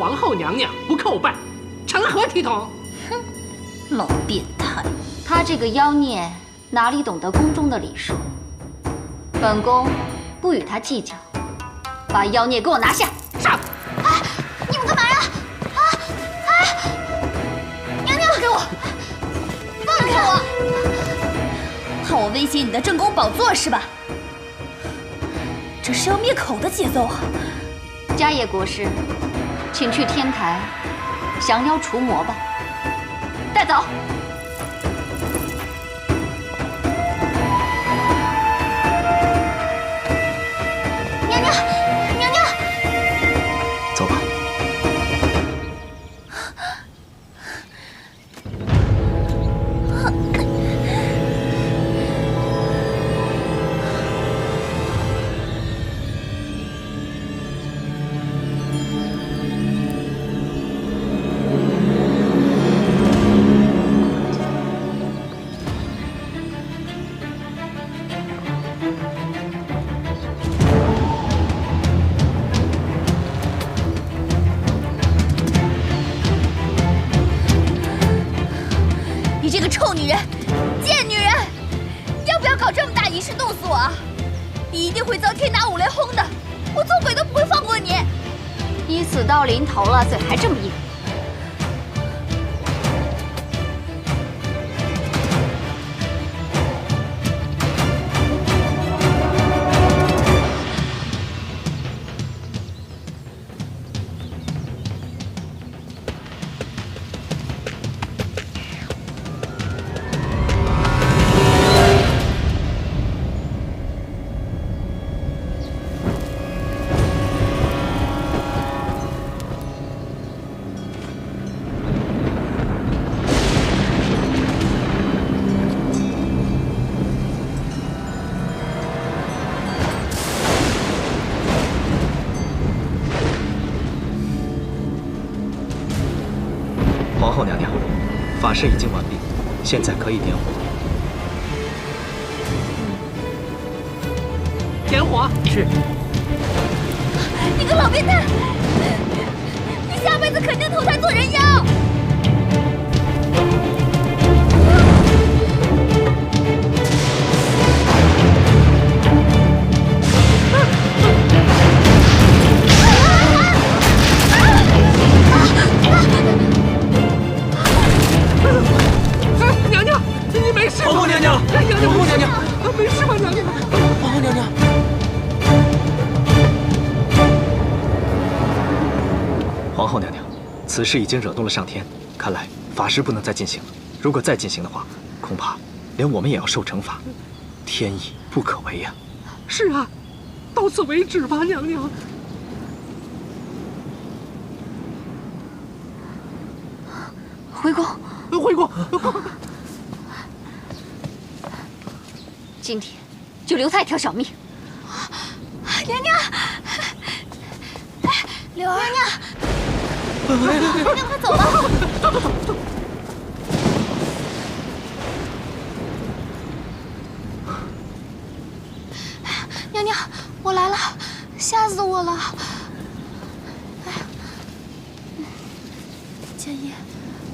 皇后娘娘不叩拜，成何体统？哼，老变态！他这个妖孽哪里懂得宫中的礼数？本宫不与他计较，把妖孽给我拿下！上！哎，你们干嘛呀？啊！哎，娘娘，给我，放开我！怕我威胁你的正宫宝座是吧？这是要灭口的节奏啊！迦叶国师，请去天台降妖除魔吧。带走。娘娘，娘娘，走吧。你这个臭女人，贱女人，要不要搞这么大仪式弄死我啊？你一定会遭天打五雷轰的，我做鬼都不会放过你！你死到临头了，嘴还这么硬。皇后娘娘，法事已经完毕，现在可以点火。点火。是。你个老变态！你下辈子肯定投胎做人妖！娘娘，你没事吧？皇后娘娘，娘娘，皇后娘娘，没事吧？娘娘，皇后娘娘。皇后娘娘，此事已经惹怒了上天，看来法事不能再进行了。如果再进行的话，恐怕连我们也要受惩罚，天意不可违呀。是啊，到此为止吧，娘娘。回宫，回宫，今天就留他一条小命。娘娘，柳儿，娘娘，快走吧！娘娘，我来了，吓死我了！哎呀，佳叶，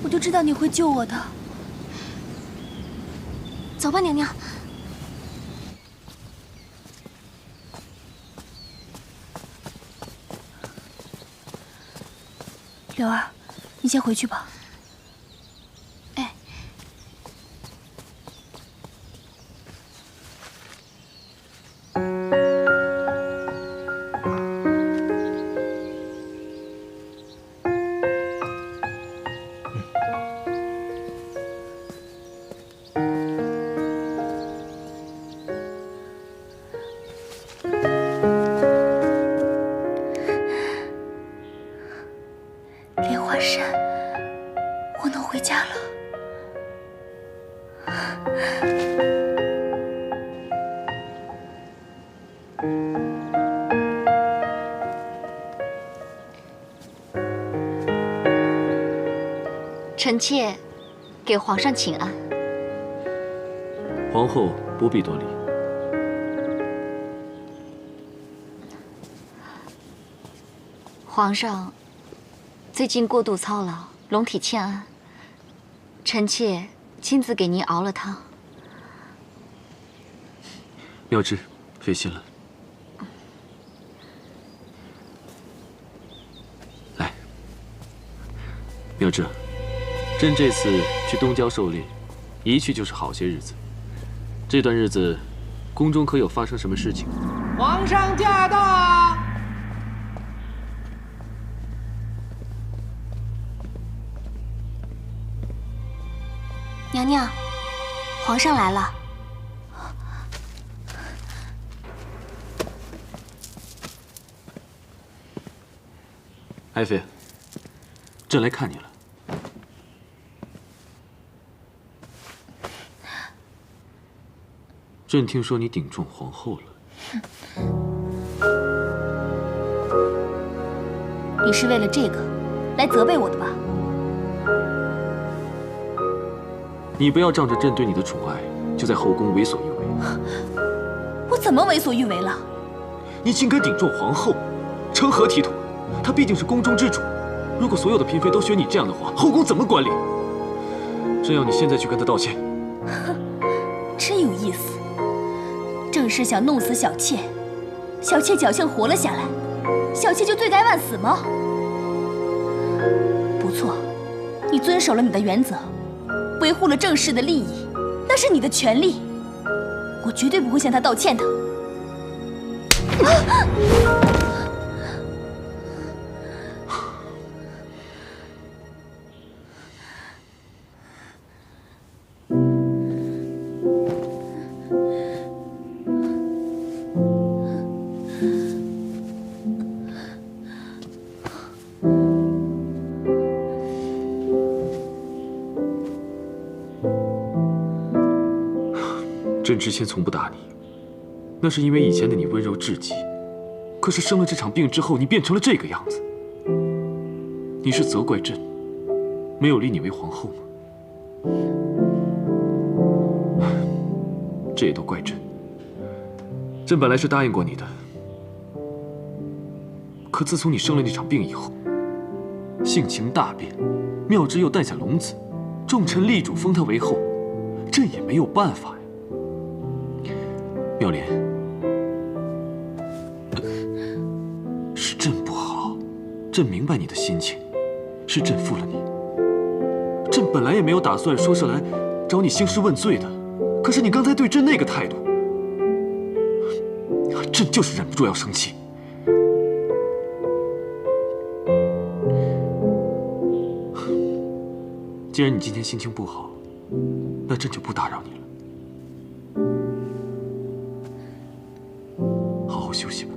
我就知道你会救我的。走吧，娘娘。柳儿，你先回去吧。哎，莲花山，我能回家了。臣妾给皇上请安。皇后不必多礼。皇上最近过度操劳，龙体欠安，臣妾亲自给您熬了汤。妙芝，费心了。来，妙芝，朕这次去东郊狩猎，一去就是好些日子。这段日子，宫中可有发生什么事情？皇上驾到！娘娘，皇上来了。爱妃，朕来看你了。朕听说你顶撞皇后了。你是为了这个来责备我的吧？你不要仗着朕对你的宠爱，就在后宫为所欲为。我怎么为所欲为了？你竟敢顶撞皇后，成何体统？她毕竟是宫中之主，如果所有的嫔妃都学你这样的话，后宫怎么管理？朕要你现在去跟她道歉。真有意思，正是想弄死小妾，小妾侥幸活了下来，小妾就罪该万死吗？不错，你遵守了你的原则。维护了正室的利益，那是你的权利，我绝对不会向他道歉的。朕之前从不打你，那是因为以前的你温柔至极。可是生了这场病之后，你变成了这个样子。你是责怪朕没有立你为皇后吗？这也都怪朕。朕本来是答应过你的，可自从你生了那场病以后，性情大变，妙芝又诞下龙子，重臣力主封她为后，朕也没有办法呀。妙莲，是朕不好，朕明白你的心情，是朕负了你。朕本来也没有打算说是来找你兴师问罪的，可是你刚才对朕那个态度，朕就是忍不住要生气。既然你今天心情不好，那朕就不打扰你了。好好休息吧。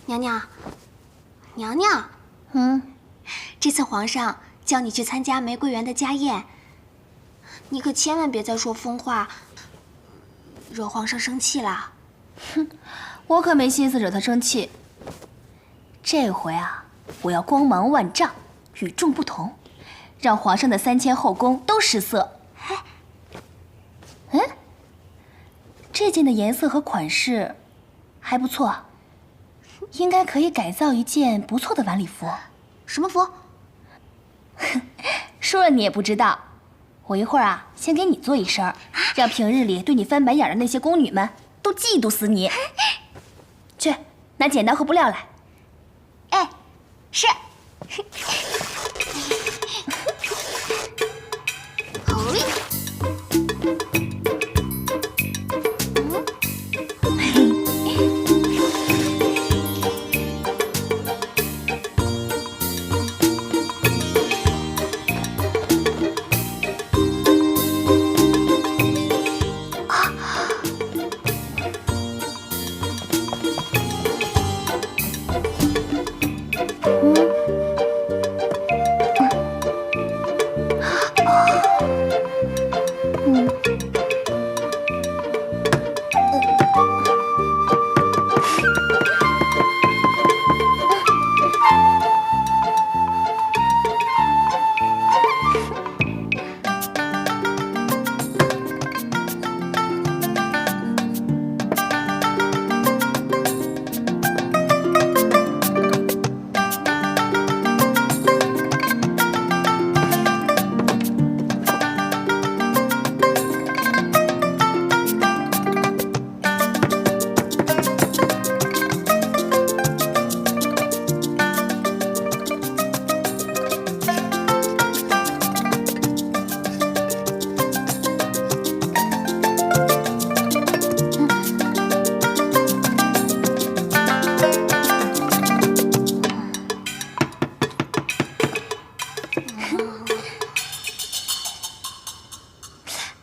娘娘，娘娘，这次皇上叫你去参加玫瑰园的家宴，你可千万别再说疯话，惹皇上生气了。哼，我可没心思惹他生气。这回啊，我要光芒万丈，与众不同，让皇上的3000后宫都失色。这件的颜色和款式还不错，应该可以改造一件不错的晚礼服。什么服？说了你也不知道。我一会儿啊，先给你做一身，让平日里对你翻白眼的那些宫女们都嫉妒死你。去，拿剪刀和布料来。哎，是。好嘞。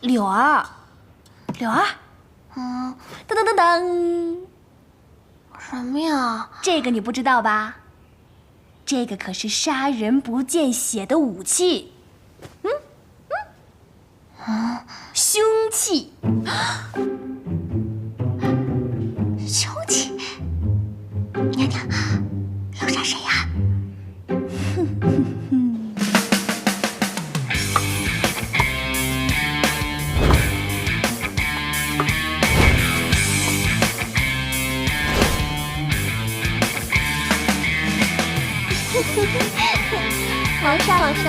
柳儿，柳儿，噔噔噔噔，什么呀？这个你不知道吧？这个可是杀人不见血的武器，凶器。凶器？娘娘，要杀谁呀？皇上，皇上。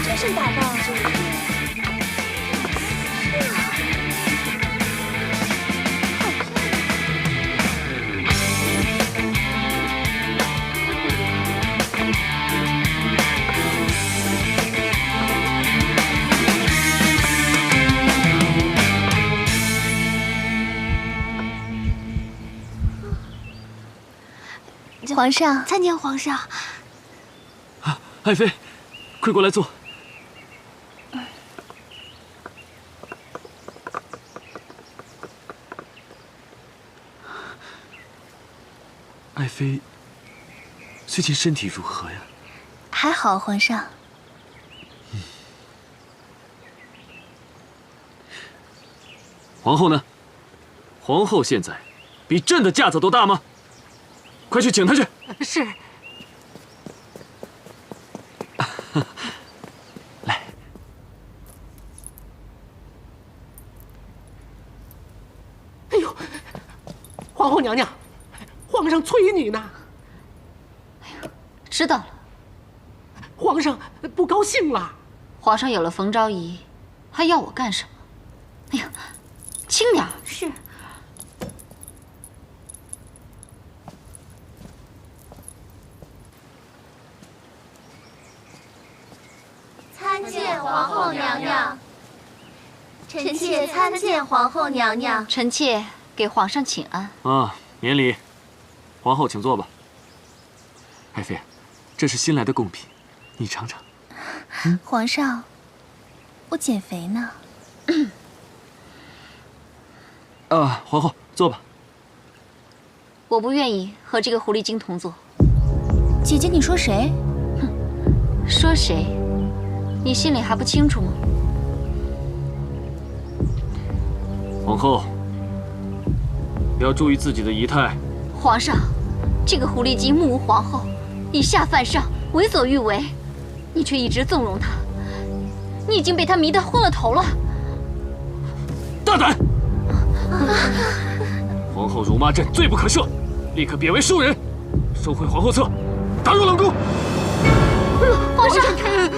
真是打扮。皇上，参见皇上。啊，爱妃，快过来坐。爱妃最近身体如何呀？还好，皇上。皇后呢？皇后现在比朕的架子都大吗？快去请她去。是。来。哎呦，皇后娘娘，皇上催你呢。知道了。皇上不高兴了。皇上有了冯昭仪，还要我干什么？哎呀，轻点儿。是。参见皇后娘娘。臣妾参见皇后娘娘。臣妾给皇上请安。啊，免礼。皇后请坐吧。爱妃，这是新来的贡品，你尝尝。皇上，我减肥呢。啊，皇后坐吧。我不愿意和这个狐狸精同坐。姐姐，你说谁？哼，说谁？你心里还不清楚吗？皇后，要注意自己的仪态。皇上，这个狐狸精目无皇后，以下犯上，为所欲为，你却一直纵容她，你已经被她迷得昏了头了。大胆！皇后辱骂朕，罪不可赦，立刻贬为庶人，收回皇后册，打入冷宫。皇上开恩，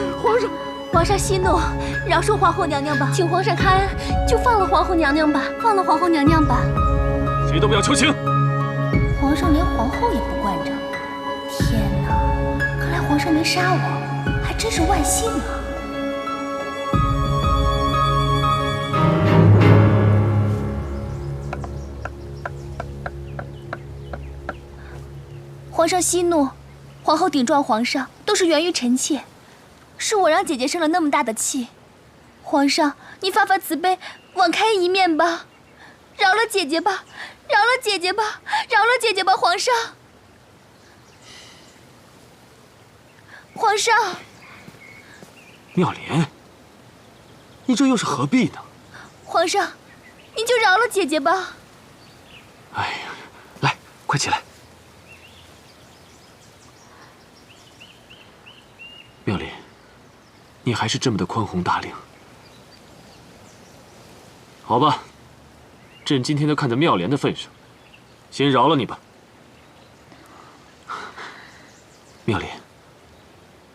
皇上息怒，饶恕皇后娘娘吧，请皇上开恩，就放了皇后娘娘吧，放了皇后娘娘吧。谁都不要求情。皇上连皇后也不惯着，天哪！看来皇上没杀我，还真是万幸啊。皇上息怒，皇后顶撞皇上，都是源于臣妾，是我让姐姐生了那么大的气。皇上，你发发慈悲，网开一面吧，饶了姐姐吧，饶了姐姐吧，饶了姐姐吧，皇上！皇上，妙莲，你这又是何必呢？皇上，您就饶了姐姐吧。哎呀，来，快起来！妙莲，你还是这么的宽宏大量。好吧，朕今天都看在妙莲的份上，先饶了你吧。妙莲，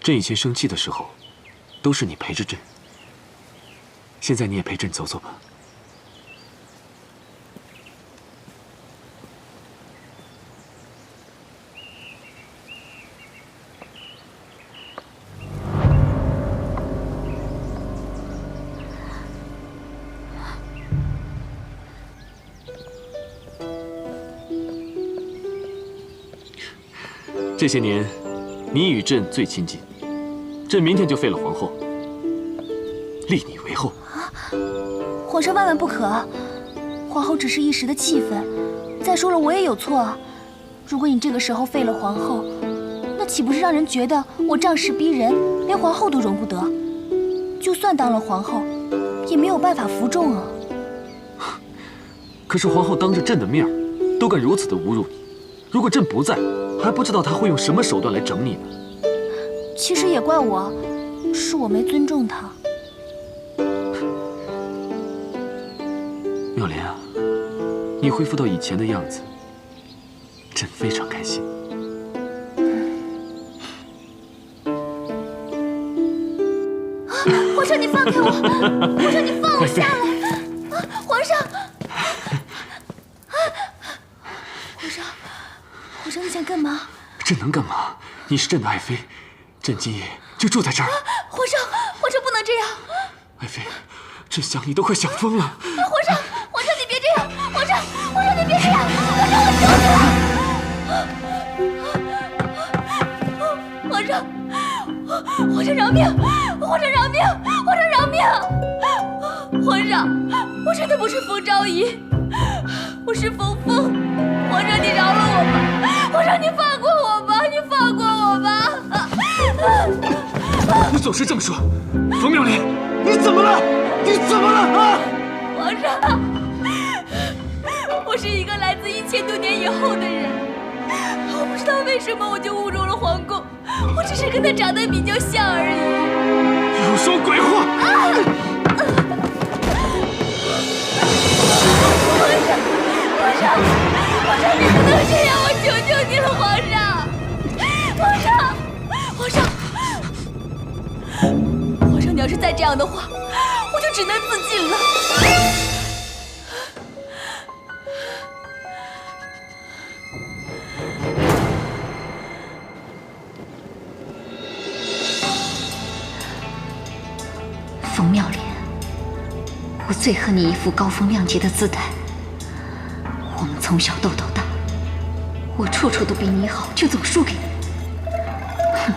朕以前生气的时候，都是你陪着朕，现在你也陪朕走走吧。这些年，你与朕最亲近，朕明天就废了皇后，立你为后。皇上万万不可，皇后只是一时的气愤。再说了，我也有错啊。如果你这个时候废了皇后，那岂不是让人觉得我仗势逼人，连皇后都容不得？就算当了皇后，也没有办法服众啊。可是皇后当着朕的面都敢如此的侮辱你，如果朕不在，还不知道她会用什么手段来整你呢。其实也怪我，是我没尊重她。妙莲啊，你恢复到以前的样子，朕非常开心。皇上，你放开我！皇上，你放我下来！皇上！皇上，你想干嘛？朕能干嘛？你是朕的爱妃，朕今夜就住在这儿。皇上不能这样！爱妃，朕想你都快想疯了。皇上，你别这样！皇上，你别这样！皇上，皇上饶命！皇上饶命！皇上饶命！皇上，我真的不是冯昭仪，我是冯凤。皇上，你饶了我吧！皇上，你放过我吧！你放过我吧！你总是这么说，冯妙莲，你怎么了？你怎么了啊？皇上，我是一个来自1000多年以后的人，我不知道为什么我就误入了皇宫，我只是跟他长得比较像而已。又说鬼话！皇上，你不能这样，我求求你了，皇上！皇上，你要是再这样的话，我就只能自尽了。冯妙莲，我最恨你一副高风亮节的姿态。我们从小斗到大，我处处都比你好，却总输给你。哼，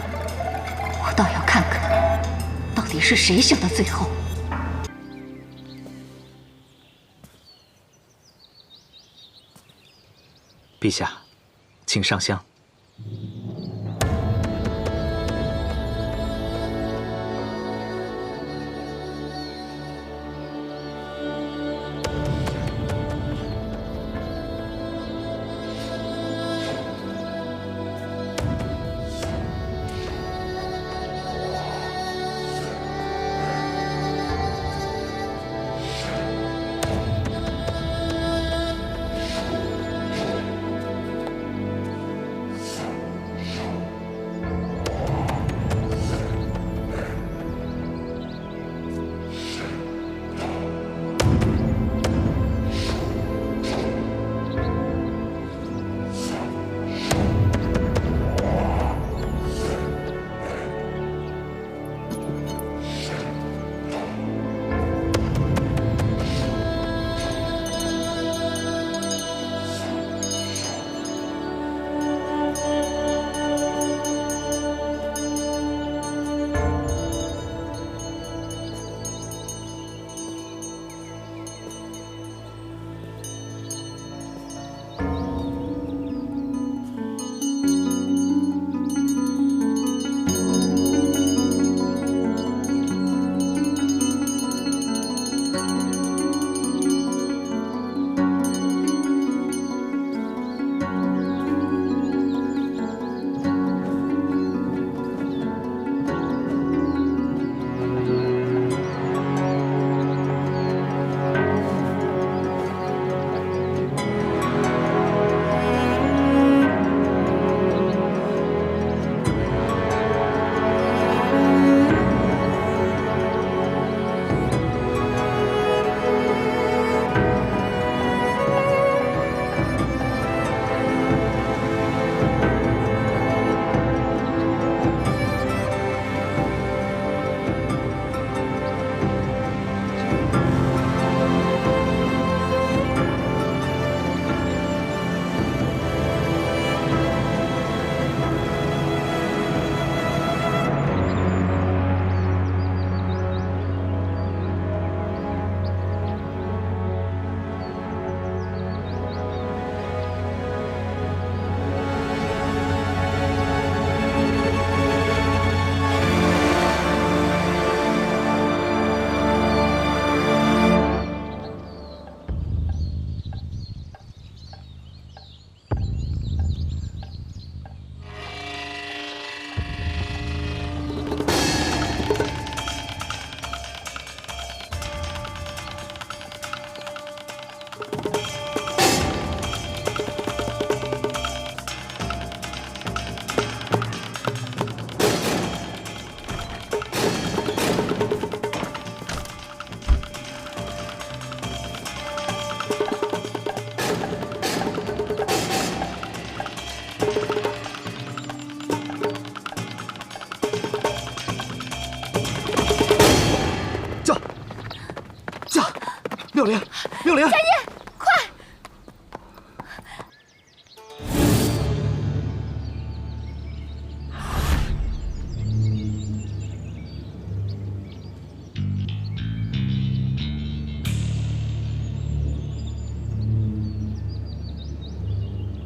我倒要看看，到底是谁想到最后。陛下，请上香。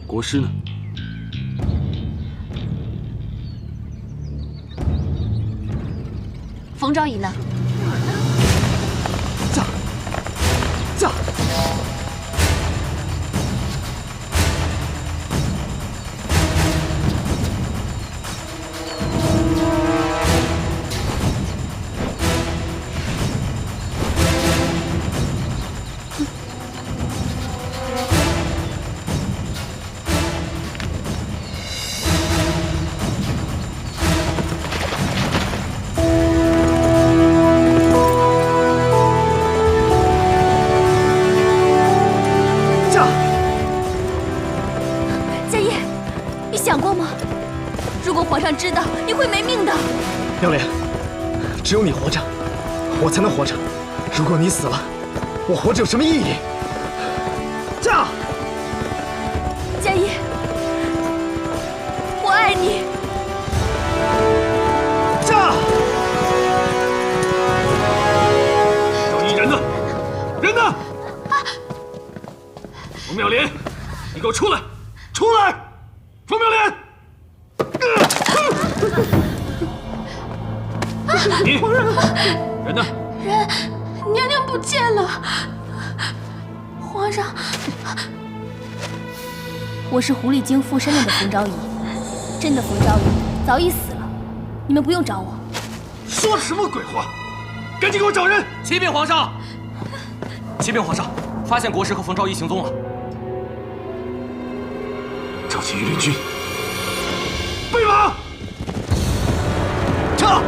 国师呢？冯昭仪呢？驾！皇上知道你会没命的。妙莲，只有你活着，我才能活着。如果你死了，我活着有什么意义？驾！佳音，我爱你。驾！赵毅人呢？人呢？冯妙莲，你给我出来！出来！冯妙莲！你人呢？人，娘娘不见了。皇上，我是狐狸精附身了的冯昭仪，真的冯昭仪早已死了，你们不用找我。说什么鬼话！赶紧给我找人！启禀皇上，启禀皇上，发现国师和冯昭仪行踪了。召集御林军，备马！撤！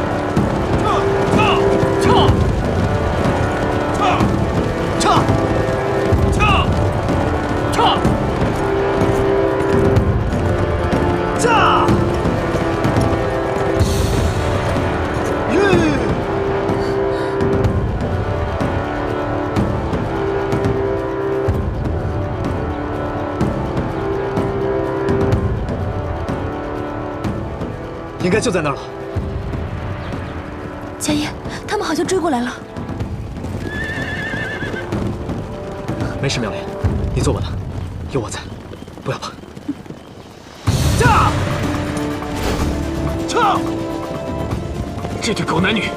应该就在那儿了。佳音，他们好像追过来了。没事，妙莲，你坐稳了，有我在，不要怕。驾！撤！这对狗男女，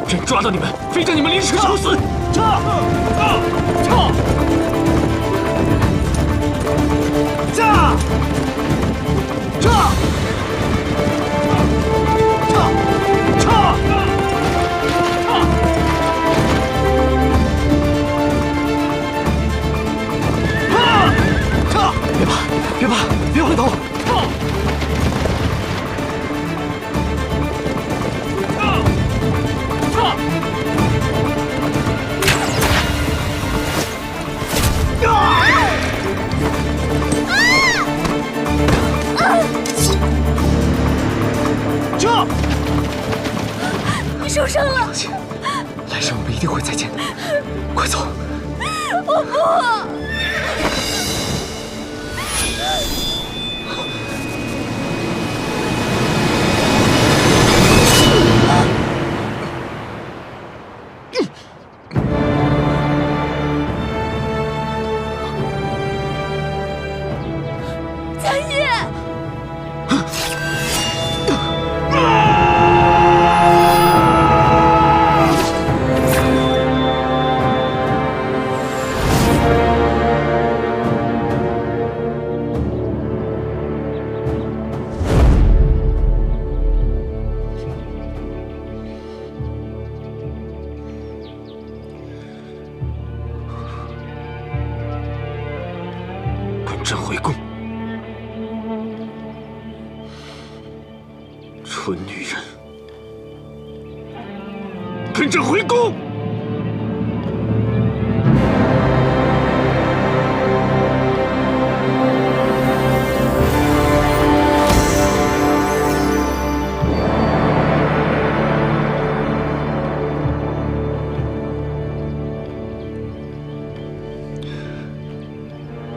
朕抓到你们，非让你们凌迟处死！撤！撤！驾！撤！别怕，别回头！撤！你受伤了。来生我们一定会再见的，快走！我不。朕回宫，蠢女人，跟朕回宫！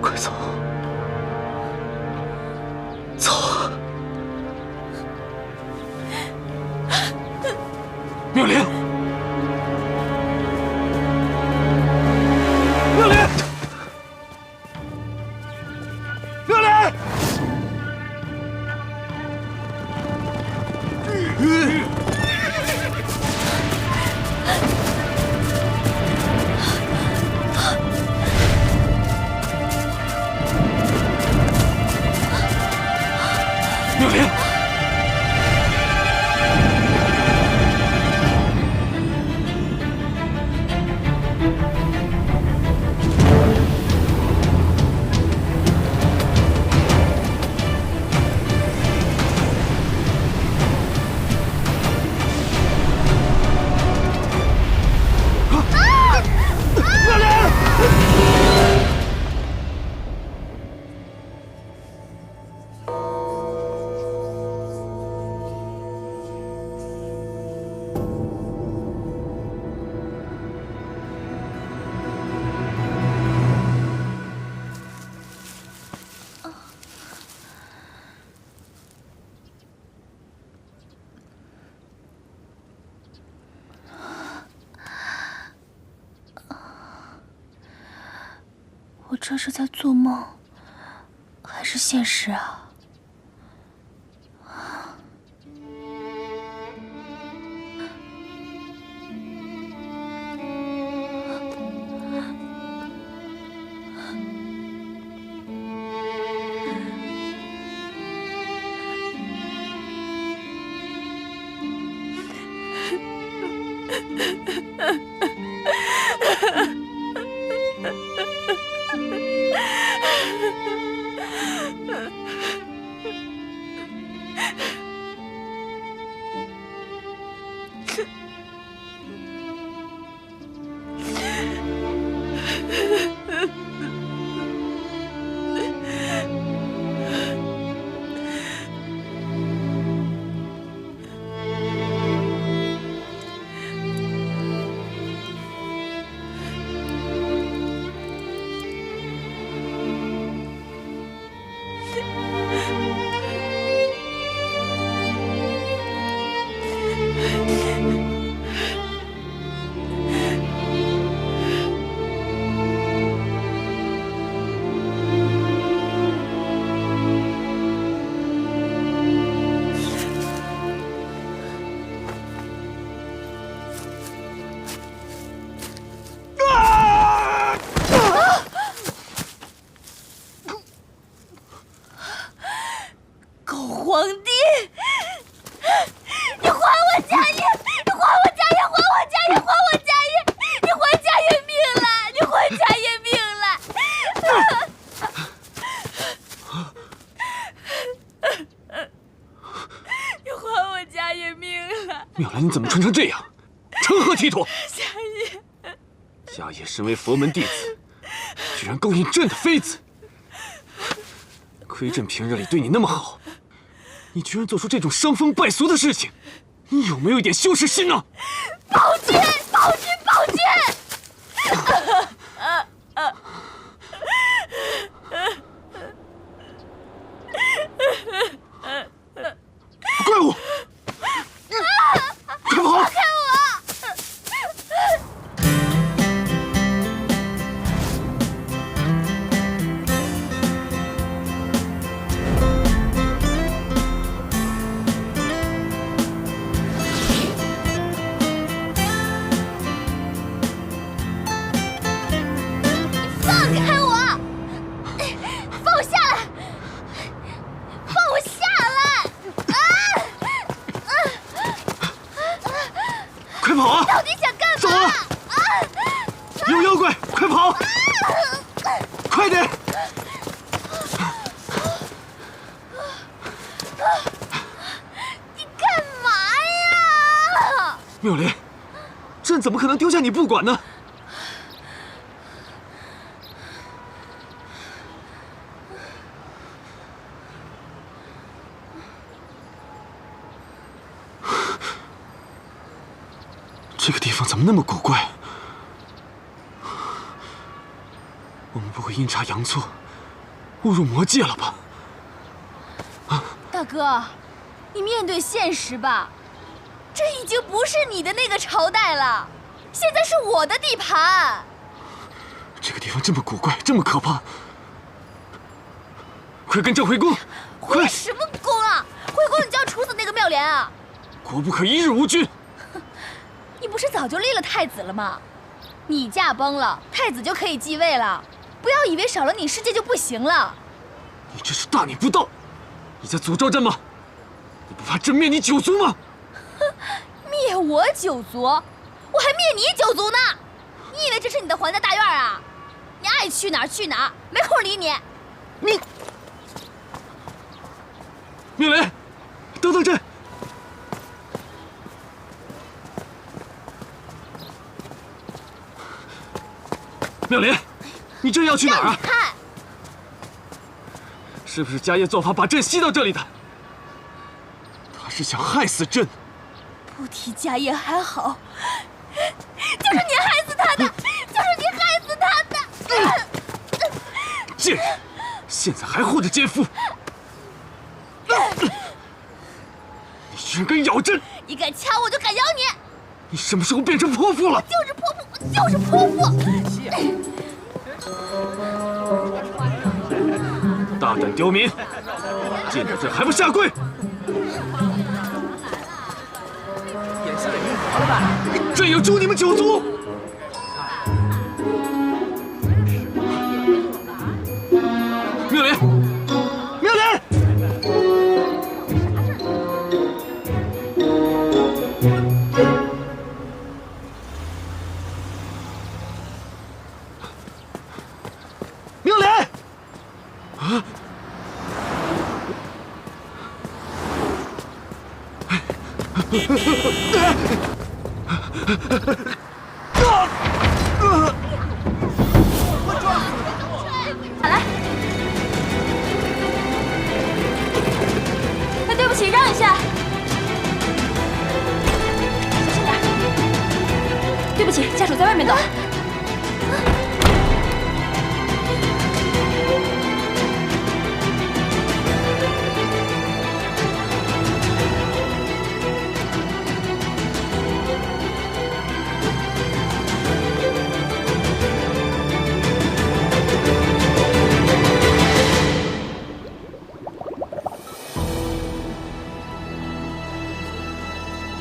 快走！妙莲，妙莲，妙莲！这是在做梦，还是现实啊？皇帝，你还我家业！你还我家业！还我家业！还我家业！你还家业命了！你还家业命了！你还我家业命了！妙兰，你怎么穿成这样？成何体统？家业，家业身为佛门弟子，居然勾引朕的妃子，亏朕平日里对你那么好。 你居然做出这种伤风败俗的事情，你有没有一点羞耻心呢？宝君，宝君，宝君！怪物！快跑！放开我！ 放开我！放我下来！放我下来！快跑啊！到底想干嘛？走啊！有妖怪，快跑！快点！你干嘛呀？妙莲，朕怎么可能丢下你不管呢？ 这个地方怎么那么古怪？我们不会阴差阳错误入魔界了吧？大哥，你面对现实吧，这已经不是你的那个朝代了，现在是我的地盘。这个地方这么古怪，这么可怕，快跟朕回宫！快！回什么宫啊？回宫你就要处死那个妙莲啊！国不可一日无君。 你不是早就立了太子了吗？你驾崩了，太子就可以继位了。不要以为少了你，世界就不行了。你这是大逆不道！你在诅咒朕吗？你不怕朕灭你九族吗？哼，灭我九族？我还灭你九族呢！你以为这是你的皇家大院啊？你爱去哪儿去哪儿，没空理你。你，妙莲，等等朕！ 妙莲，你这要去哪儿啊？看，是不是家业做法把朕吸到这里的？他是想害死朕。不提家业还好，就是你害死他的，就是你害死他的！贱人，现在还护着奸夫！你居然敢咬朕！你敢掐我就敢咬你！ 你什么时候变成泼妇了？就是泼妇，就是泼妇！大胆刁民，进了这还不下跪！朕要诛你们九族！妙莲，妙莲！妙莲！啊！来，哎，对不起，让一下，小心点。对不起，家属在外面等。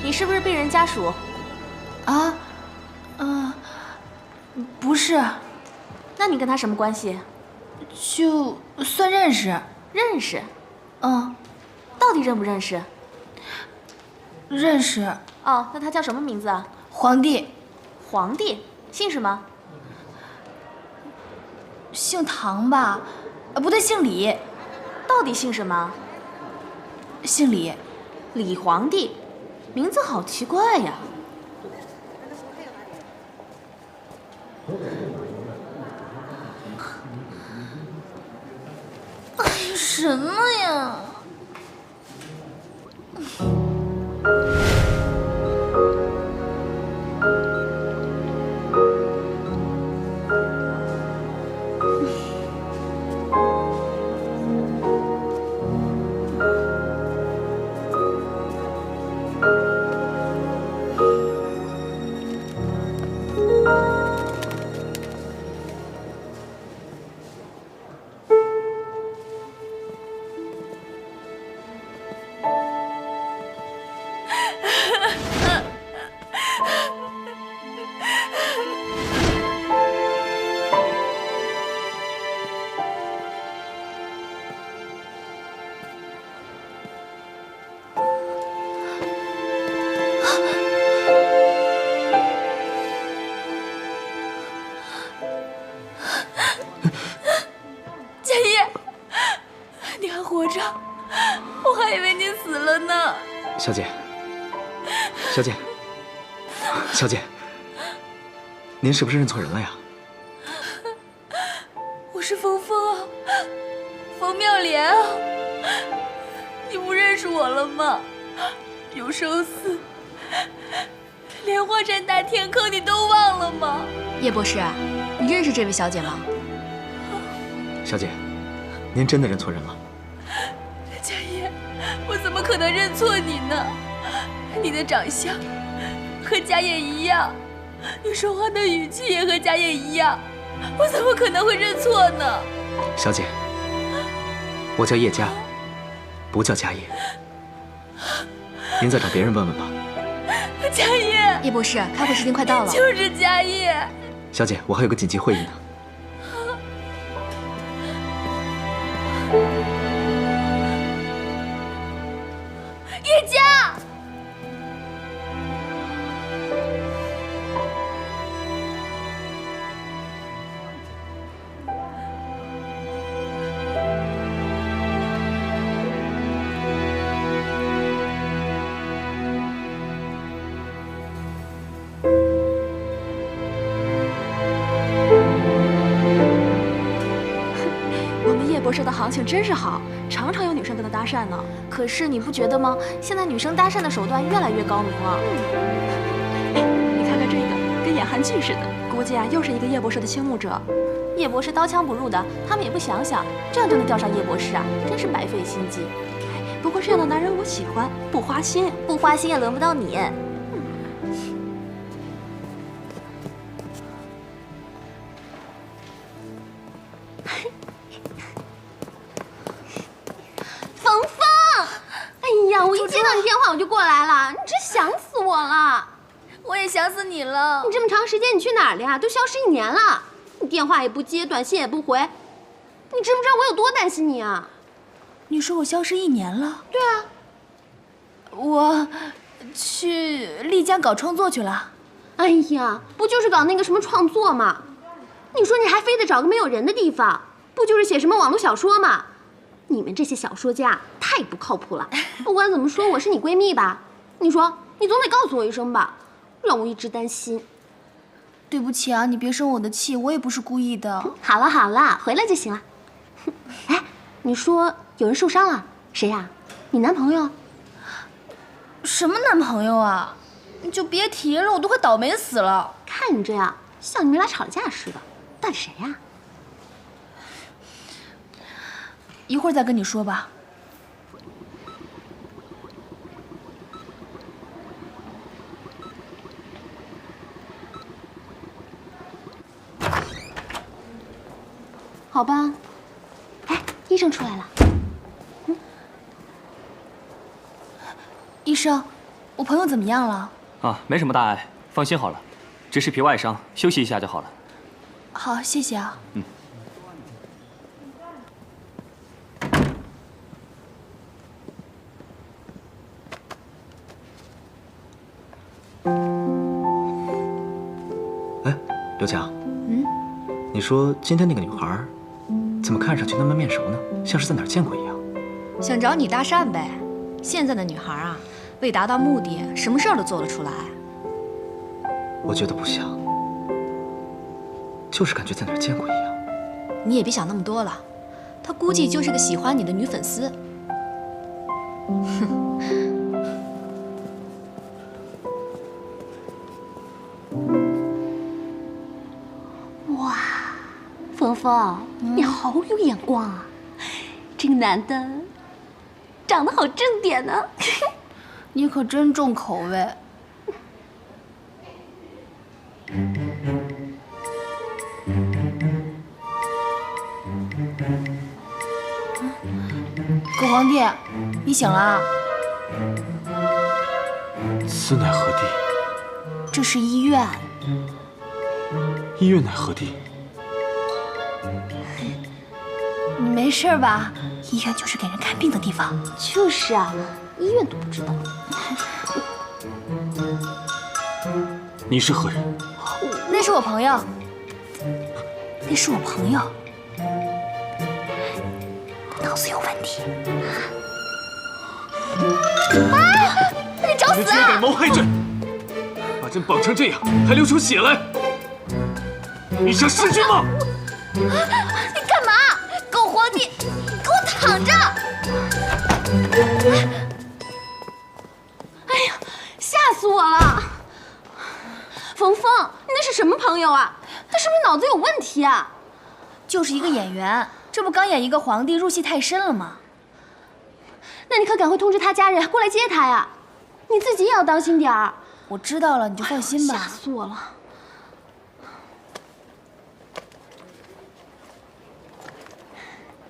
你是不是病人家属？啊，不是。那你跟他什么关系？就算认识。认识？嗯。到底认不认识？认识。哦，那他叫什么名字啊？皇帝。皇帝？姓什么？姓唐吧？不对，姓李。到底姓什么？姓李。李皇帝。名字好奇怪呀！哎呀，什么呀？佳叶，你还活着？我还以为你死了呢。小姐，小姐，小姐，您是不是认错人了呀？我是冯峰啊，冯妙莲啊，你不认识我了吗？永寿寺、莲花山大天坑，你都忘了吗？叶博士，你认识这位小姐吗？小姐，您真的认错人了。佳叶，我怎么可能认错你呢？你的长相和佳叶一样，你说话的语气也和佳叶一样，我怎么可能会认错呢？小姐，我叫叶家，不叫佳叶。您再找别人问问吧。佳叶，叶博士，开会时间快到了。就是佳叶。小姐，我还有个紧急会议呢。叶家。博士的行情真是好，常常有女生跟他搭讪呢。可是你不觉得吗？现在女生搭讪的手段越来越高明了。你看看这个，跟演韩剧似的，估计啊又是一个叶博士的倾慕者。叶博士刀枪不入的，他们也不想想，这样就能钓上叶博士啊，真是白费心机。不过这样的男人我喜欢，不花心，不花心也轮不到你。到你电话我就过来了，你真想死我了。我也想死你了。你这么长时间你去哪儿了呀？都消失1年了，你电话也不接，短信也不回，你知不知道我有多担心你啊？你说我消失1年了？对啊，我去丽江搞创作去了。哎呀，不就是搞那个什么创作吗？你说你还非得找个没有人的地方，不就是写什么网络小说吗？你们这些小说家太不靠谱了。不管怎么说，我是你闺蜜吧？你说你总得告诉我一声吧，让我一直担心。对不起啊，你别生我的气，我也不是故意的。好了好了，回来就行了。哎，你说有人受伤了，谁呀？你男朋友？什么男朋友啊？你就别提了，我都快倒霉死了。看你这样，像你们俩吵架似的。到底谁呀？一会儿再跟你说吧。好吧。哎，医生出来了。医生，我朋友怎么样了？啊，没什么大碍，放心好了，只是皮外伤，休息一下就好了。好，谢谢啊。哎，刘强，你说今天那个女孩，怎么看上去那么面熟呢？像是在哪儿见过一样。想找你搭讪呗。现在的女孩啊，为达到目的，什么事儿都做得出来。我觉得不像，就是感觉在哪儿见过一样。你也别想那么多了，她估计就是个喜欢你的女粉丝。哇，峰峰，你好有眼光啊！这个男的长得好正点呢。你可真重口味。狗皇帝，你醒了啊？此乃何地？这是医院。医院乃何地？你没事吧？医院就是给人看病的地方。就是啊，医院都不知道。你是何人？那是我朋友。那是我朋友。他脑子有问题。啊！你找死啊！你居然敢谋害朕，把朕绑成这样，还流出血来！你想弑君吗？你干嘛？狗皇帝，你给我躺着！哎呀，吓死我了！冯峰，你那是什么朋友啊？他是不是脑子有问题啊？就是一个演员，这不刚演一个皇帝，入戏太深了吗？那你可赶快通知他家人过来接他呀！你自己也要当心点儿。我知道了，你就放心吧。吓死我了！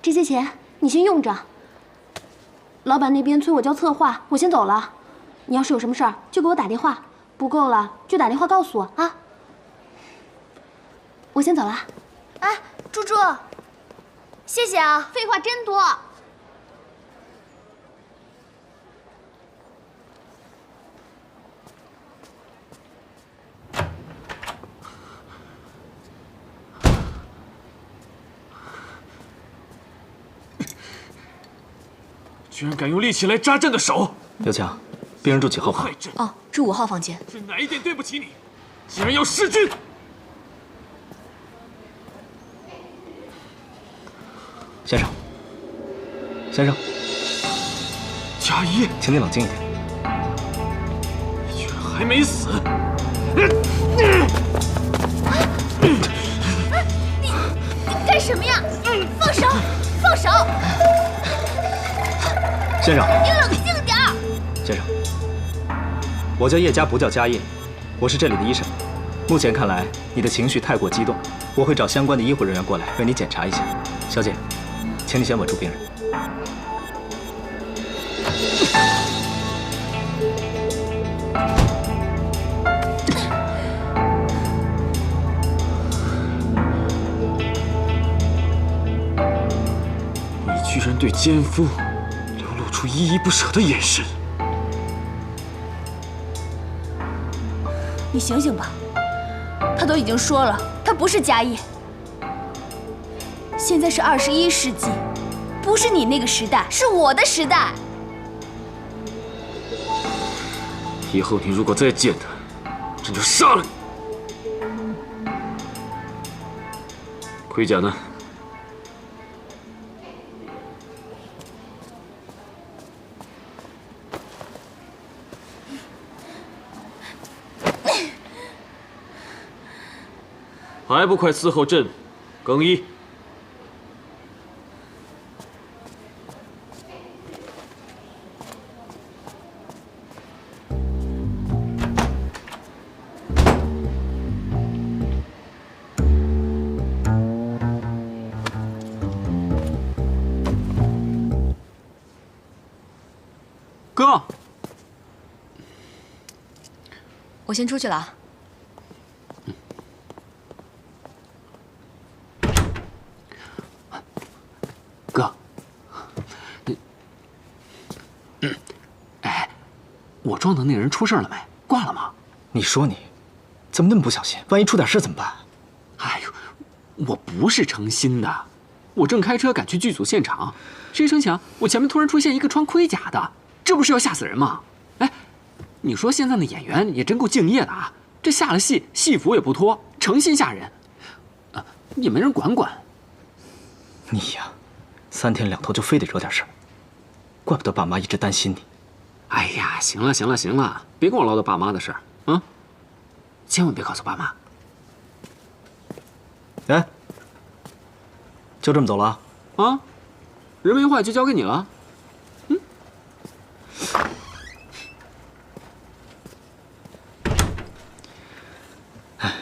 这些钱你先用着。老板那边催我交策划，我先走了。你要是有什么事儿，就给我打电话，不够了就打电话告诉我啊。我先走了。哎，猪猪，谢谢啊！废话真多。居然敢用利器来扎朕的手！刘强，病人住几号房？哦，住5号房间。是哪一点对不起你？竟然要弑君！先生，先生，佳音，请你冷静一点。你居然还没死！你干什么呀？放手！放手！先生，你冷静点儿。先生，我叫叶家，不叫家业，我是这里的医生。目前看来，你的情绪太过激动，我会找相关的医护人员过来为你检查一下。小姐，请你先稳住病人。你居然对奸夫流露出依依不舍的眼神！你醒醒吧，他都已经说了，他不是家业。现在是21世纪，不是你那个时代，是我的时代。以后你如果再见他，朕就杀了你。盔甲呢？还不快伺候朕更衣！哥，我先出去了啊。哥，哎，我撞的那人出事了没？挂了吗？你说你，怎么那么不小心？万一出点事怎么办？哎呦，我不是诚心的，我正开车赶去剧组现场，谁成想我前面突然出现一个穿盔甲的，这不是要吓死人吗？哎，你说现在的演员也真够敬业的啊，这下了戏，戏服也不脱，诚心吓人，也没人管管。你呀，3天2头就非得惹点事儿，怪不得爸妈一直担心你。哎呀，行了行了行了，别跟我唠叨爸妈的事儿啊，千万别告诉爸妈。哎，就这么走了啊？啊，人没坏就交给你了。嗯。哎。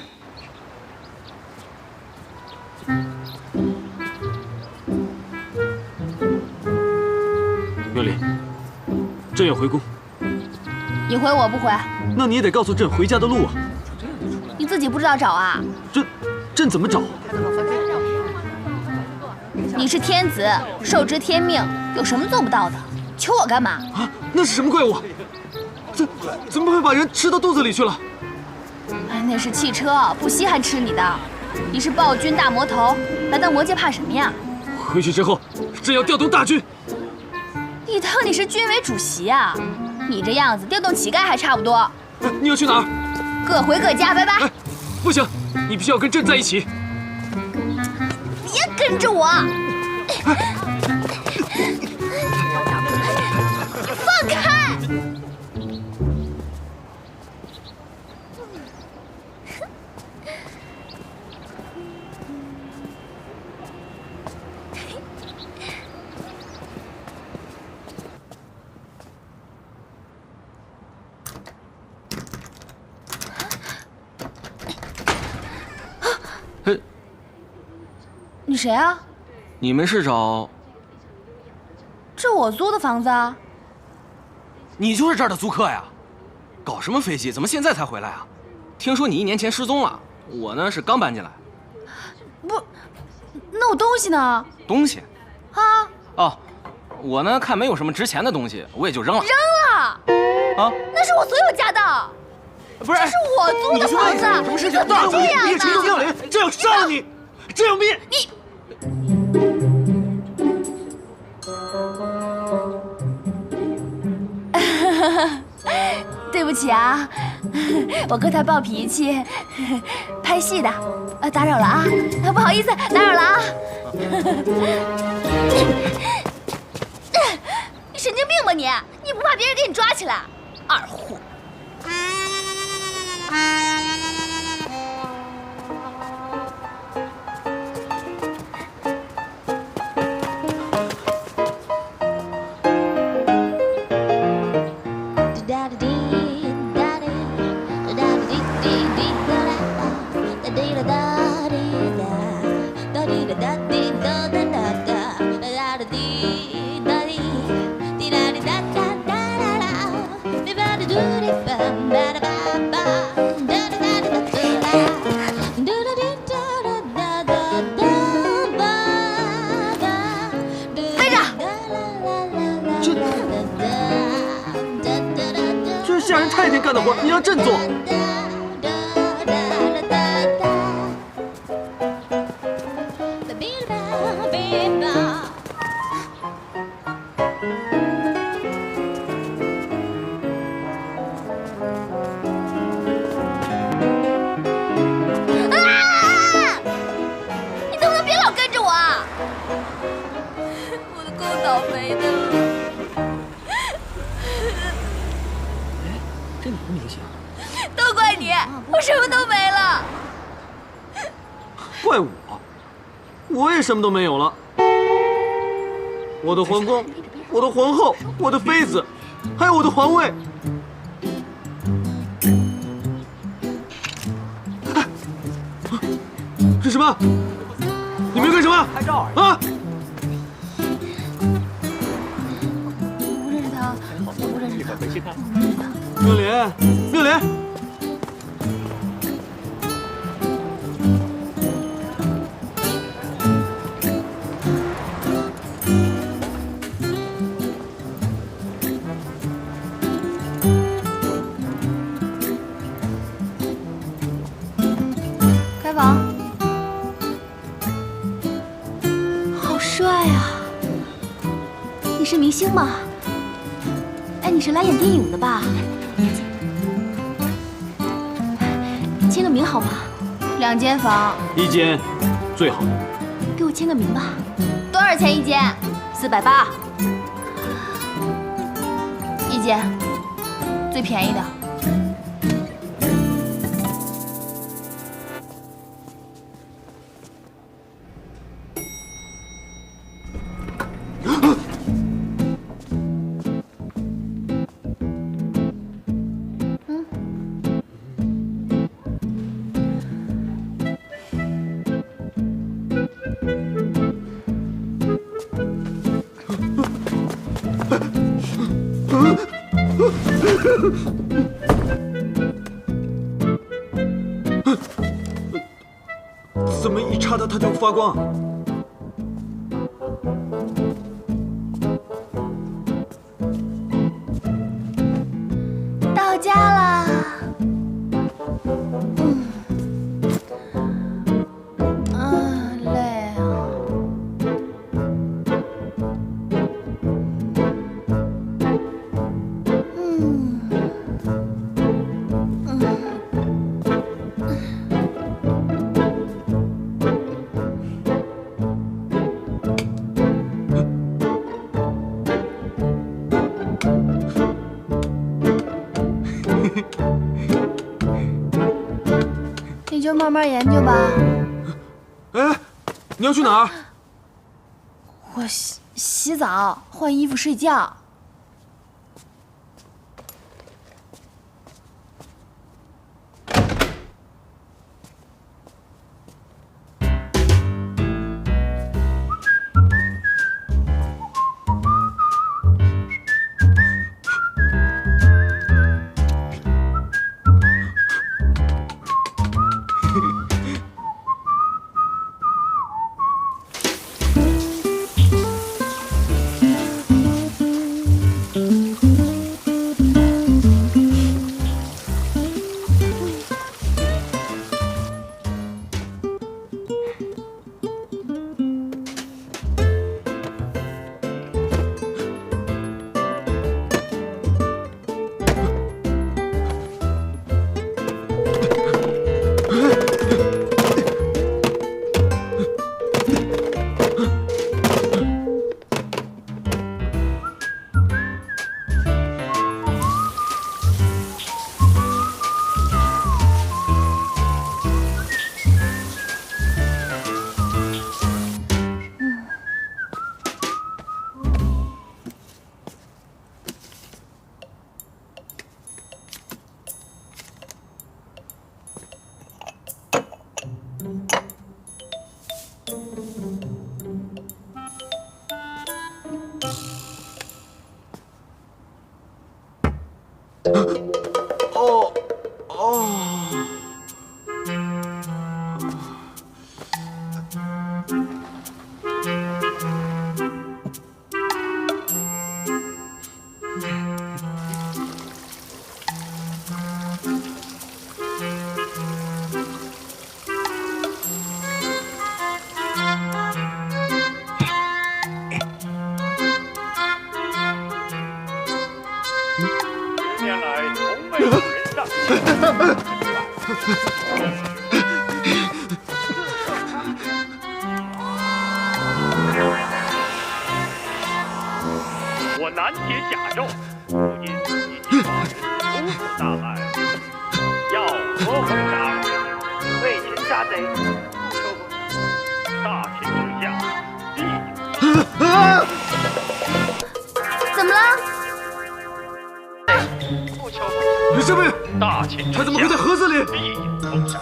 妙丽，朕要回宫。你回我不回？那你也得告诉朕回家的路啊。你自己不知道找啊？朕怎么找？你是天子，受之天命，有什么做不到的？求我干嘛？啊，那是什么怪物？怎么会把人吃到肚子里去了？哎，那是汽车，不稀罕吃你的。你是暴君大魔头，来到魔界怕什么呀？回去之后，朕要调动大军。你当你是军委主席啊？你这样子调动乞丐还差不多。你要去哪儿？各回各家，拜拜。哎，不行，你必须要跟朕在一起。别跟着我！放开！你谁啊？你们是找？这我租的房子啊。你就是这儿的租客呀？搞什么飞机？怎么现在才回来啊？听说你1年前失踪了，我呢是刚搬进来。不，那我东西呢？东西？啊？哦，我呢看没有什么值钱的东西，我也就扔了。扔了？啊？那是我所有家的。不是，这是我租的房子，什么事情？你怎么这样呢？你这妙莲，朕要杀了你！朕要灭你！对不起啊，我哥他暴脾气，拍戏的，打扰了啊，不好意思，打扰了啊。你神经病吧你？你不怕别人给你抓起来？二货！这是下人太监干的活，你让朕做。怪我，我也什么都没有了。我的皇宫，我的皇后，我的妃子，还有我的皇位。是什么？你们要干什么？拍照啊！我不认识他，我不认识他。回去看。妙莲，妙莲。开房。好帅啊！你是明星吗？哎，你是来演电影的吧？签个名好吗？2间房，1间，最好的。给我签个名吧。多少钱1间？480。1间，最便宜的。怎么一插它就发光？到家啦！累啊。你就慢慢研究吧。哎，你要去哪儿？我洗澡，换衣服，睡觉。哦哦。我难解甲胄，如今一起华人同赴大海，要何奉上？为秦杀贼，大秦之下，必有。怎么了？李师妹，大秦之下，他怎么会在盒子里？必有封赏。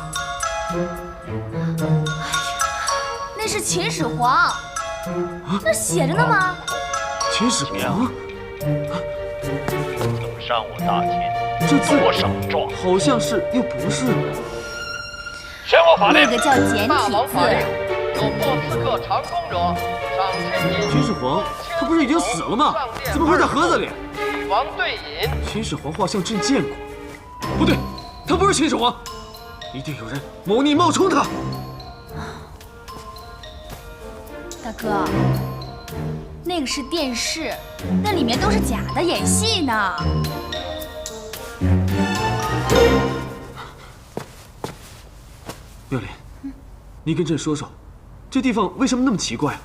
那是秦始皇，那写着呢吗？秦始皇，等上我大秦，这字多少状？好像是，又不是。宣我法令，那个叫简体字。有破刺客长弓者，赏千金。秦始皇，他不是已经死了吗？怎么会在盒子里？与王对饮。秦始皇画像朕见过，不对，他不是秦始皇，一定有人谋逆冒充他。大哥，那个是电视，那里面都是假的，演戏呢。妙莲，你跟朕说说，这地方为什么那么奇怪啊？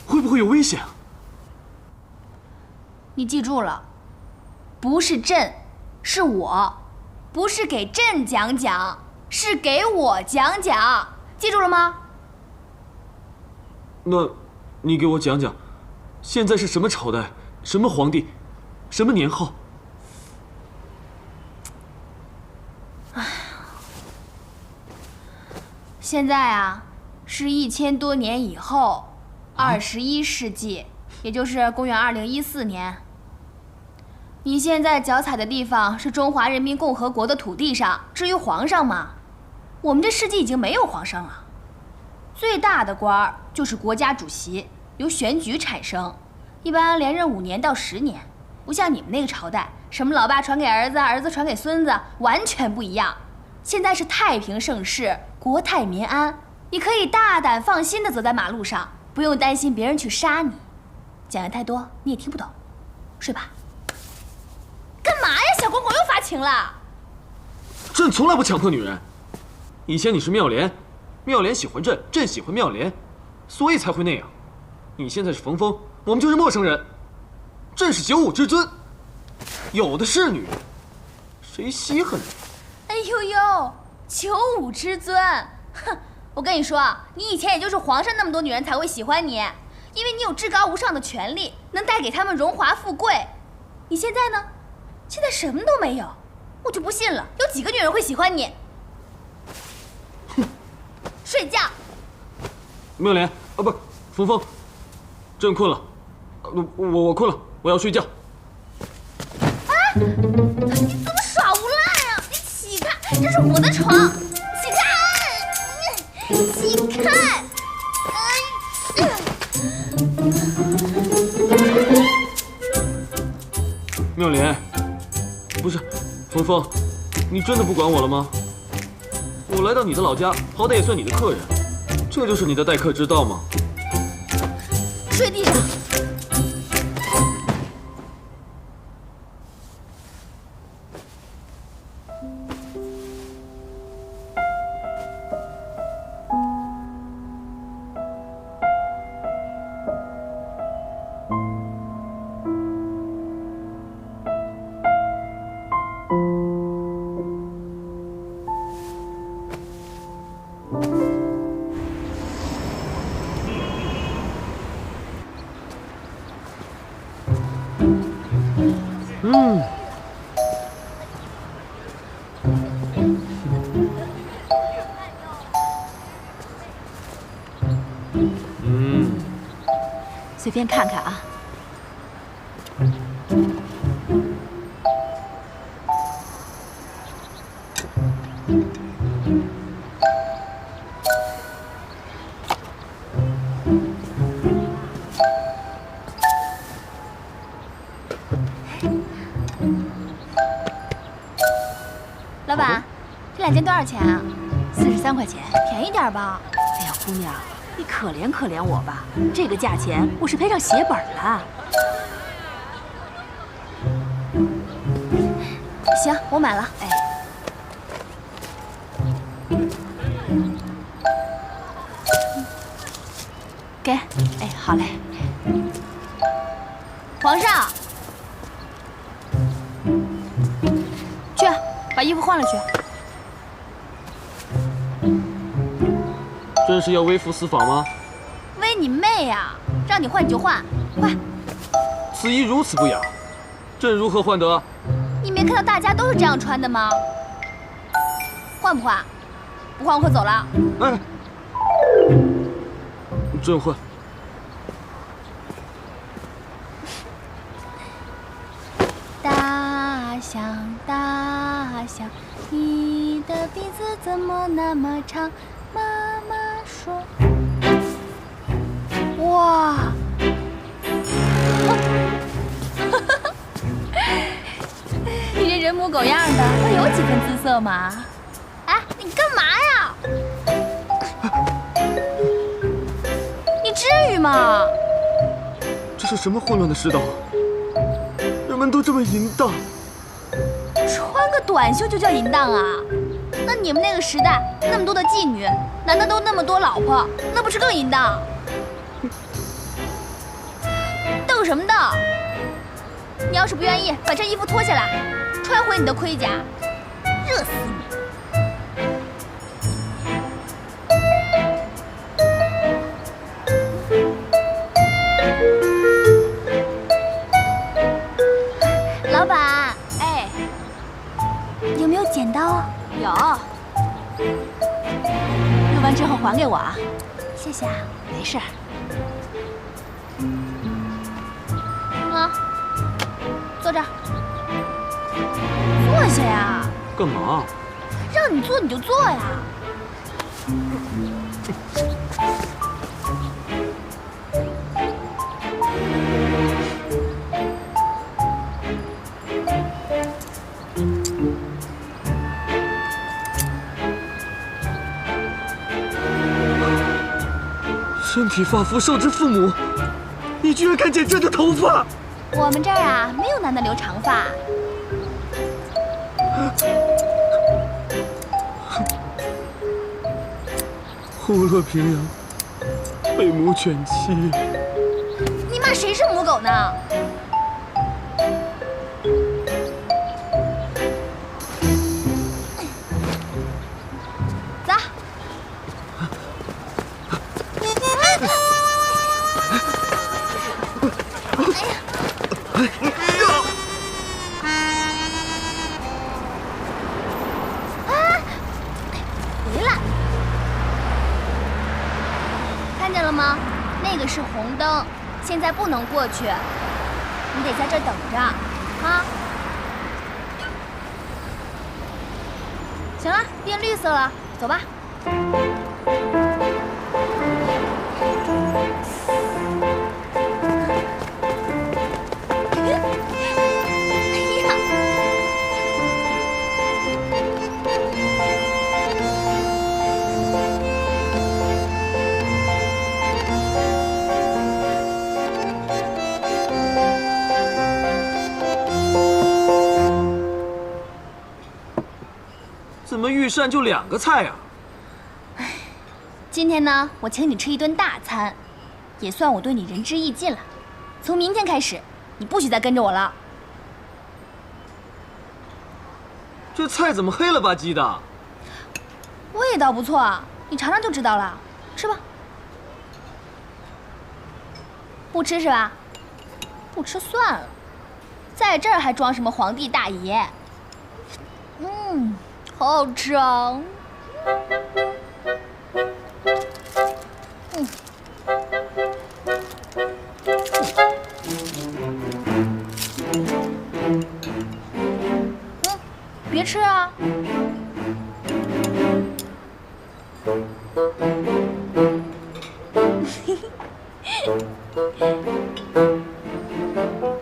会不会有危险啊？你记住了，不是朕，是我，不是给朕讲讲，是给我讲讲，记住了吗？那，你给我讲讲，现在是什么朝代，什么皇帝，什么年号？现在啊，是1000多年以后，21世纪，也就是公元2014年。你现在脚踩的地方是中华人民共和国的土地上，至于皇上嘛，我们这世纪已经没有皇上了。最大的官儿就是国家主席，由选举产生，一般连任5年到10年，不像你们那个朝代，什么老爸传给儿子，儿子传给孙子，完全不一样。现在是太平盛世，国泰民安，你可以大胆放心地走在马路上，不用担心别人去杀你。讲的太多你也听不懂，睡吧。干嘛呀，小公公又发情了？朕从来不强迫女人。以前你是妙莲，妙莲喜欢朕，朕喜欢妙莲，所以才会那样。你现在是冯峰，我们就是陌生人。朕是95之尊，有的是女人，谁稀罕你？哎呦呦，95之尊，哼！我跟你说，你以前也就是皇上那么多女人才会喜欢你，因为你有至高无上的权力，能带给他们荣华富贵。你现在呢？现在什么都没有，我就不信了，有几个女人会喜欢你？哼！睡觉。妙莲，啊不，冯峰，朕困了，我困了，我要睡觉。啊！你怎么耍无赖啊？你起开，这是我的床，起开！起开！妙莲，不是，冯峰，你真的不管我了吗？我来到你的老家，好歹也算你的客人，这就是你的待客之道吗？睡地上。随便看看啊。老板，这2件多少钱啊？43块钱，便宜点吧。哎呀，姑娘，你可怜可怜我吧，这个价钱我是赔上血本了。行，我买了。哎，好嘞。皇上，去把衣服换了去。朕是要微服私访吗？威你妹呀！让你换你就换，快！此衣如此不雅，朕如何换得？你没看到大家都是这样穿的吗？换不换？不换我可走了。哎，朕换。大象，大象，你的鼻子怎么那么长？妈妈说。哇！你这人模狗样的，倒有几分姿色嘛？哎，你干嘛呀？你至于吗？这是什么混乱的世道？人们都这么淫荡，穿个短袖就叫淫荡啊？那你们那个时代那么多的妓女，男的都那么多老婆，那不是更淫荡？瞪什么瞪？你要是不愿意，把这衣服脱下来，穿回你的盔甲，热死你！老板，哎，有没有剪刀？有。录完之后还给我啊。谢谢啊。没事。啊，坐这儿。坐下呀。干嘛？让你坐你就坐呀。身体发肤受之父母，你居然敢剪朕的头发！我们这儿啊，没有男的留长发。虎落平阳，被母犬欺。你骂谁是母狗呢？走。回来。看见了吗？那个是红灯，现在不能过去，你得在这儿等着，啊！行了，变绿色了，走吧。怎么御膳就2个菜啊？今天呢，我请你吃一顿大餐，也算我对你仁至义尽了。从明天开始，你不许再跟着我了。这菜怎么黑了吧唧的？味道不错，你尝尝就知道了。吃吧。不吃是吧？不吃算了，在这儿还装什么皇帝大爷？好好吃啊！别吃啊！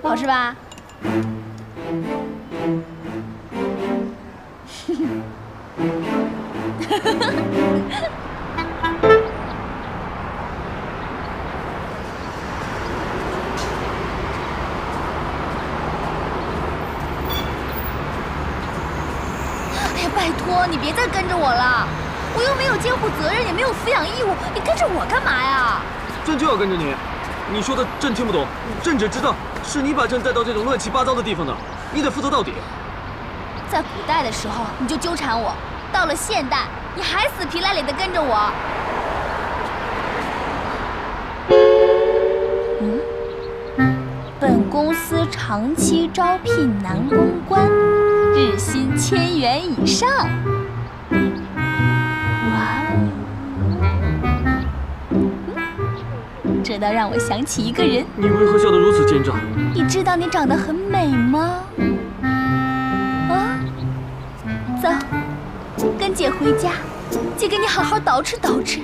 好吃吧？拜托，你别再跟着我了，我又没有监护责任，也没有抚养义务，你跟着我干嘛呀？朕就要跟着你。你说的朕听不懂，朕只知道是你把朕带到这种乱七八糟的地方的，你得负责到底。在古代的时候你就纠缠我，到了现代你还死皮赖脸的跟着我。本公司长期招聘男公关，日薪1000元以上。哇哦！这倒让我想起一个人。你为何笑得如此奸诈？你知道你长得很美吗？啊，走，跟姐回家，姐给你好好捯饬捯饬。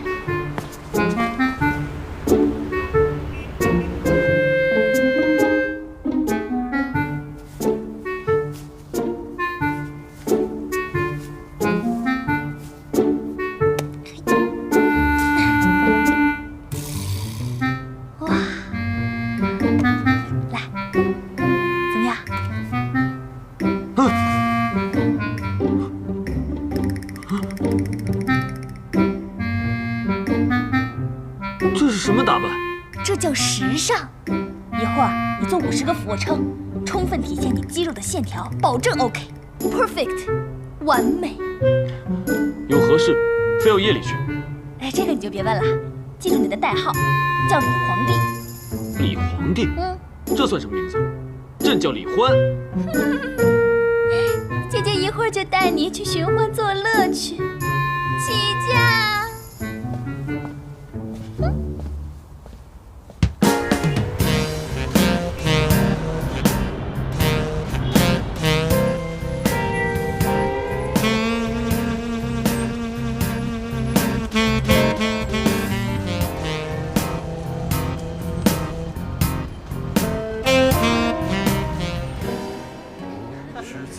什么打扮？这叫时尚。一会儿你做50个俯卧撑，充分体现你肌肉的线条，保证 OK，perfect， 完美。有何事非要夜里去？哎，这个你就别问了，记住你的代号，叫李皇帝。李皇帝？这算什么名字？朕叫李欢。姐姐一会儿就带你去寻欢作乐去，起驾。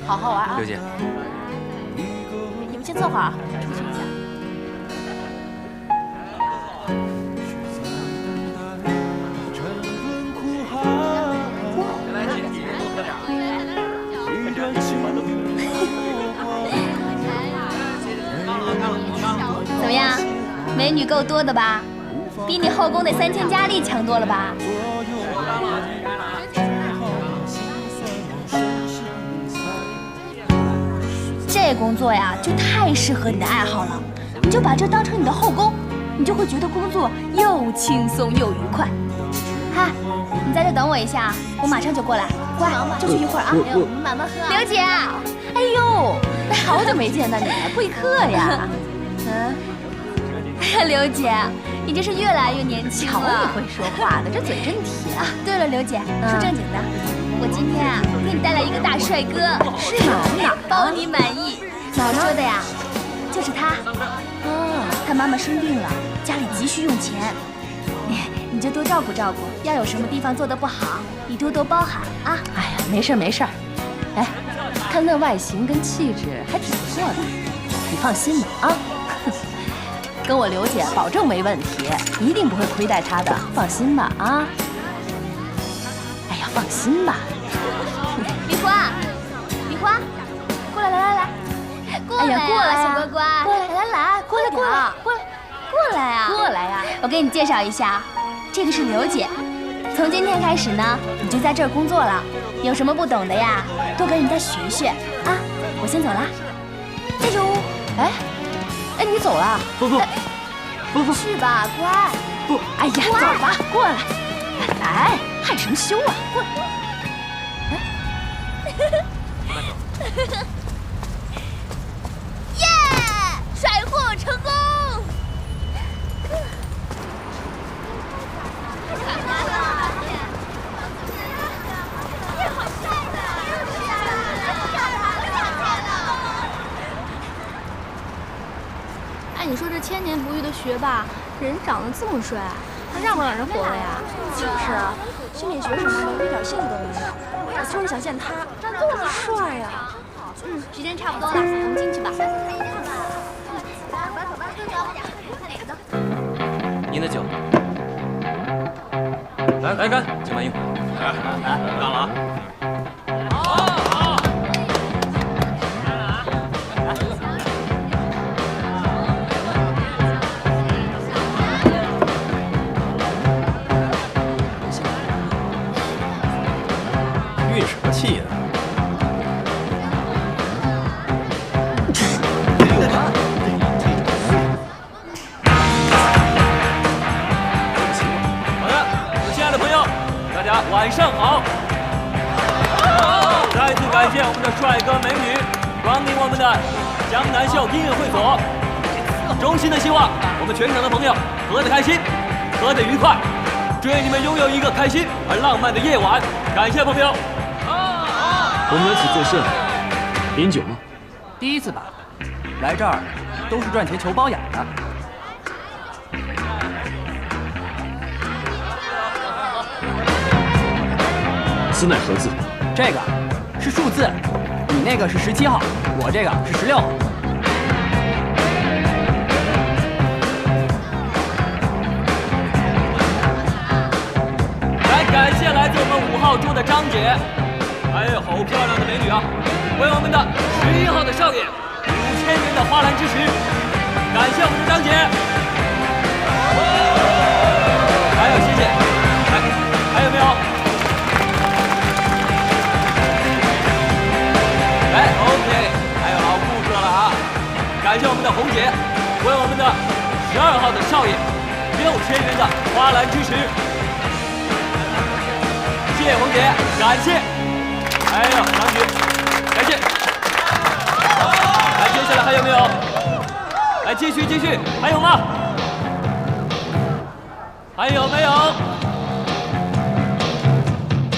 好好玩啊！刘姐，你们先坐会儿啊，出去一下。怎么样，美女够多的吧？比你后宫的3000佳丽强多了吧？这工作呀，就太适合你的爱好了。你就把这当成你的后宫，你就会觉得工作又轻松又愉快。嗨，你在这等我一下，我马上就过来。乖，就去一会儿啊。慢慢喝。刘姐，哎呦，好久没见到你了，贵客呀。哎呀，刘姐，你这是越来越年轻了。瞧你会说话的，这嘴真甜啊。对了，刘姐，说正经的，我今天啊给你带来一个大帅哥，是哪？包你满意。怎么说的呀？就是他。他妈妈生病了，家里急需用钱，你就多照顾照顾。要有什么地方做得不好，你多多包涵啊。哎呀，没事没事。哎，看那外形跟气质还挺不错的，你放心吧啊。跟我刘姐保证没问题，一定不会亏待她的，放心吧啊！哎呀，放心吧。李花，李花，过来，来，过来，过来，小乖乖，过来，来，过来，过来啊！过来呀！我给你介绍一下，这个是刘姐，从今天开始呢，你就在这儿工作了。有什么不懂的呀，多跟人家学学啊！我先走了。哎呦，哎，你走了？不，去吧，乖。不，哎呀，走吧，过来，来，害什么羞啊？过来。耶！甩货成功！哎，你说这千年不遇的学霸，人长得这么帅，还让不让人活了呀？就是啊，心理学什么的，一点兴趣都没有。我就是想见他，长这么帅呀！时间差不多了，我们进去吧。您的酒。来干，请慢用。来，干了啊！家晚上好！再次感谢我们的帅哥美女光临我们的江南秀音乐会所，衷心的希望我们全场的朋友喝得开心，喝得愉快，祝愿你们拥有一个开心而浪漫的夜晚。感谢朋友。我们来此作甚？饮酒吗？第一次吧，来这儿都是赚钱求包养的。此乃何字？这个是数字，你那个是17号，我这个是16号。来，感谢来自我们5号桌的张姐，还有好漂亮的美女啊！为我们的11号的少爷5000元的花篮支持，感谢我们的张姐。还有谢谢，还有没有？来 ，OK， 还有老顾客了啊！感谢我们的红姐，为我们的12号的少爷6000元的花篮支持，谢谢红姐，感谢。还有张姐，感谢。来，接下来还有没有？来，继续，还有吗？还有没有？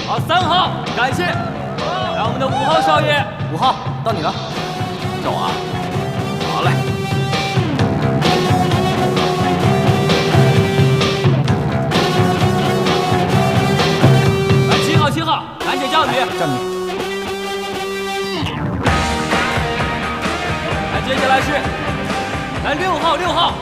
好，3号，感谢。来，我们的5号少爷，5号到你了，到我啊。好嘞。来，7号，感谢教女。教女。接下来是来6号。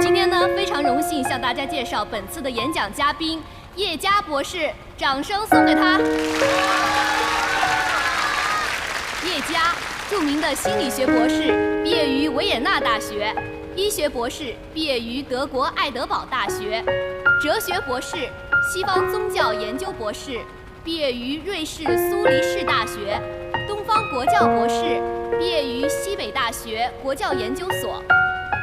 今天呢，非常荣幸向大家介绍本次的演讲嘉宾叶佳博士，掌声送给他。叶佳，著名的心理学博士，毕业于维也纳大学；医学博士，毕业于德国爱德堡大学；哲学博士，西方宗教研究博士，毕业于瑞士苏黎世大学；东方国教博士，毕业于西北大学国教研究所。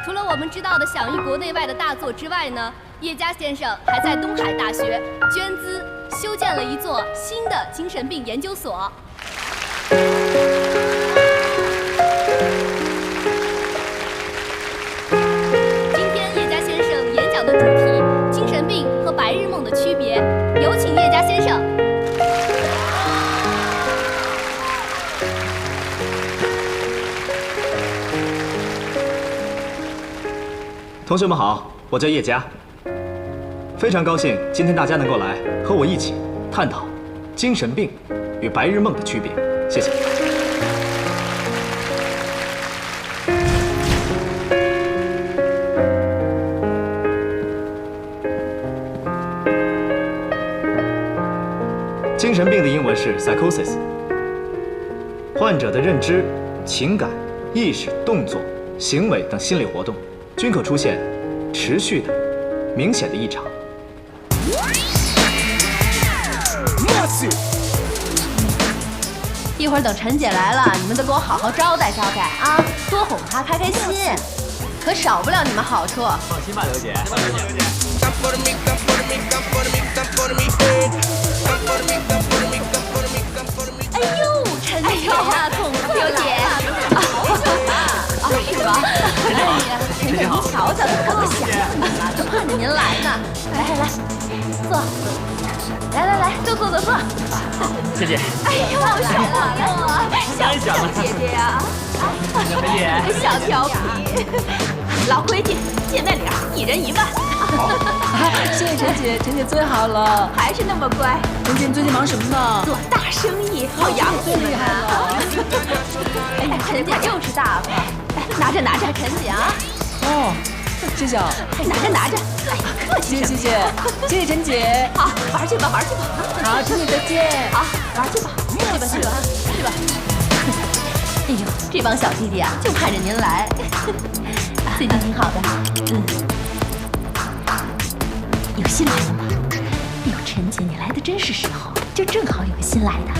除了我们知道的享誉国内外的大作之外呢，叶佳先生还在东海大学捐资修建了一座新的精神病研究所。今天叶佳先生演讲的主题：精神病和白日梦的区别。有请叶佳先生。同学们好，我叫叶佳，非常高兴今天大家能够来和我一起探讨精神病与白日梦的区别。谢谢。精神病的英文是 psychosis。患者的认知、情感、意识、动作、行为等心理活动，均可出现持续的、明显的异常。一会儿等陈姐来了，你们都给我好好招待招待啊，多哄她开开心，可少不了你们好处。放心吧，刘姐。放心吧，刘姐。哎呦，陈姐呀，总刘姐，是吧？哎呀，陈姐，您瞧瞧，可不想你了，都盼着您来呢。来，坐。来，坐。谢谢。哎呦，小朋友啊，小姐姐呀，陈姐，小调皮。老规矩，见面礼1人1万。谢谢陈姐，陈姐最好了，还是那么乖。陈姐，你最近忙什么呢？做大生意，好养活最厉害了。哎，陈姐就是大方，拿着，陈姐啊。哦，谢谢啊。拿着。哎，客气。谢谢陈姐。好，玩去吧。好，陈姐再见。好，玩去吧。去吧。哎呦，这帮小弟弟啊，就盼着您来。最近挺好的，有新来的吗？哎呦，陈姐，你来的真是时候，就正好有个新来的。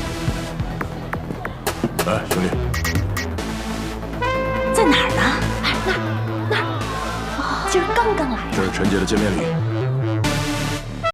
哎，兄弟，在哪儿呢？那儿。哦，今儿刚来。这是陈姐的见面礼。